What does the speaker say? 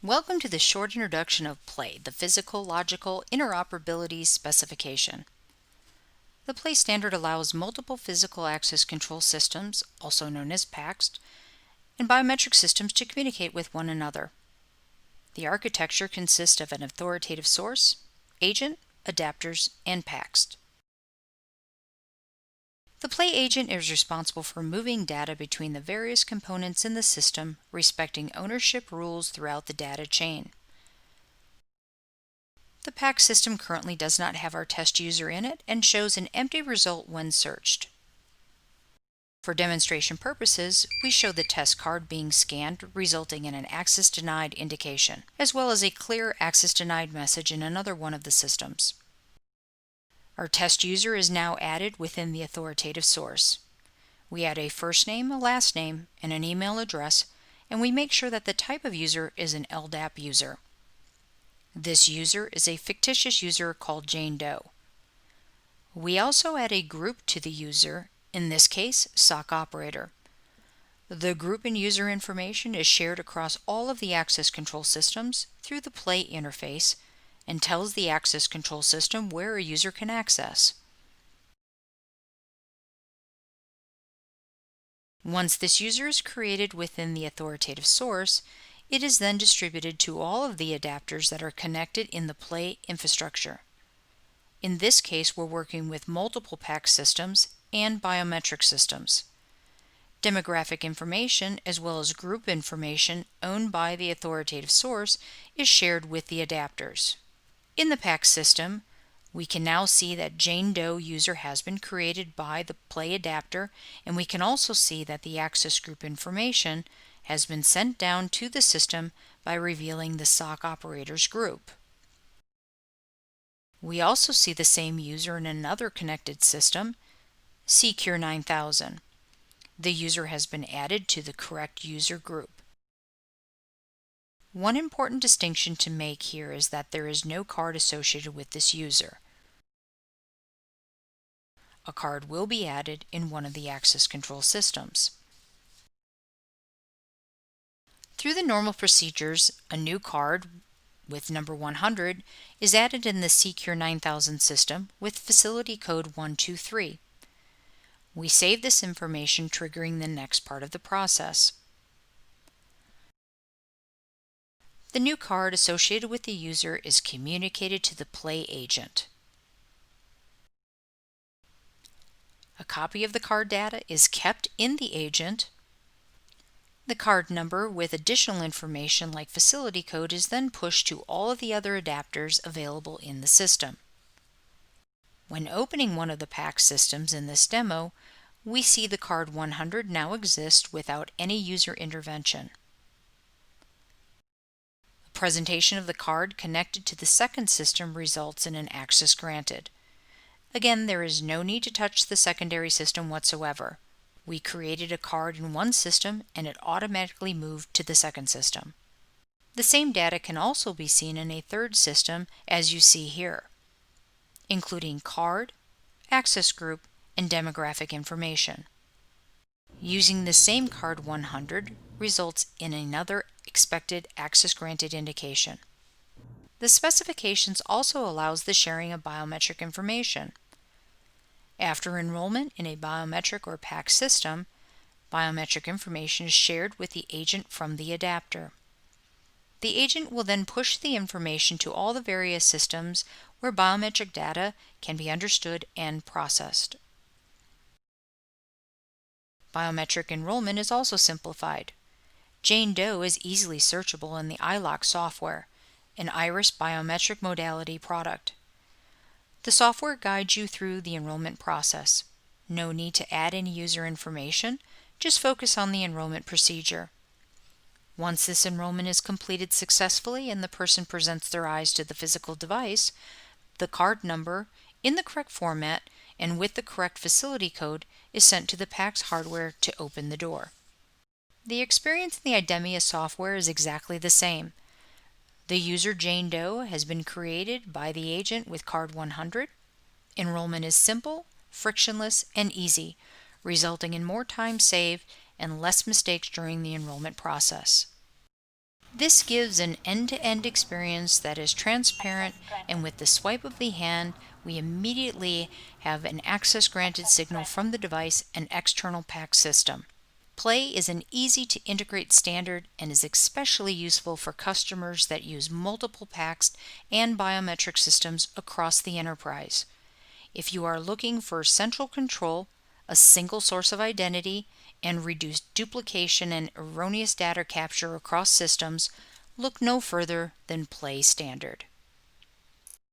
Welcome to the short introduction of PLAI, the Physical-Logical Interoperability Specification. The PLAI standard allows multiple physical access control systems, also known as PACS, and biometric systems to communicate with one another. The architecture consists of an authoritative source, agent, adapters, and PACS. The PLAI agent is responsible for moving data between the various components in the system, respecting ownership rules throughout the data chain. The PACS system currently does not have our test user in it and shows an empty result when searched. For demonstration purposes, we show the test card being scanned, resulting in an access denied indication, as well as a clear access denied message in another one of the systems. Our test user is now added within the authoritative source. We add a first name, a last name, and an email address, and we make sure that the type of user is an LDAP user. This user is a fictitious user called Jane Doe. We also add a group to the user, in this case, SOC operator. The group and user information is shared across all of the access control systems through the PLAI interface and tells the access control system where a user can access. Once this user is created within the authoritative source, it is then distributed to all of the adapters that are connected in the PLAI infrastructure. In this case, we're working with multiple PACS systems and biometric systems. Demographic information, as well as group information owned by the authoritative source, is shared with the adapters. In the PACS system, we can now see that Jane Doe user has been created by the PLAI adapter, and we can also see that the access group information has been sent down to the system by revealing the SOC operator's group. We also see the same user in another connected system, Secure 9000. The user has been added to the correct user group. One important distinction to make here is that there is no card associated with this user. A card will be added in one of the access control systems. Through the normal procedures, a new card with number 100 is added in the Secure 9000 system with facility code 123. We save this information, triggering the next part of the process. The new card associated with the user is communicated to the PLAI agent. A copy of the card data is kept in the agent. The card number with additional information like facility code is then pushed to all of the other adapters available in the system. When opening one of the PACS systems in this demo, we see the card 100 now exists without any user intervention. A presentation of the card connected to the second system results in an access granted. Again, there is no need to touch the secondary system whatsoever. We created a card in one system and it automatically moved to the second system. The same data can also be seen in a third system, as you see here, including card, access group, and demographic information. Using the same card 100 results in another expected access granted indication. The specifications also allows the sharing of biometric information. After enrollment in a biometric or PACS system, biometric information is shared with the agent from the adapter. The agent will then push the information to all the various systems where biometric data can be understood and processed. Biometric enrollment is also simplified. Jane Doe is easily searchable in the iLock software, an iris biometric modality product. The software guides you through the enrollment process. No need to add any user information, just focus on the enrollment procedure. Once this enrollment is completed successfully and the person presents their eyes to the physical device, the card number, in the correct format and with the correct facility code, is sent to the PACS hardware to open the door. The experience in the IDEMIA software is exactly the same. The user Jane Doe has been created by the agent with card 100. Enrollment is simple, frictionless, and easy, resulting in more time saved and less mistakes during the enrollment process. This gives an end-to-end experience that is transparent, and with the swipe of the hand, we immediately have an access granted signal from the device and external PACS system. PLAI is an easy-to-integrate standard and is especially useful for customers that use multiple PACS and biometric systems across the enterprise. If you are looking for central control, a single source of identity, and reduced duplication and erroneous data capture across systems, look no further than PLAI Standard.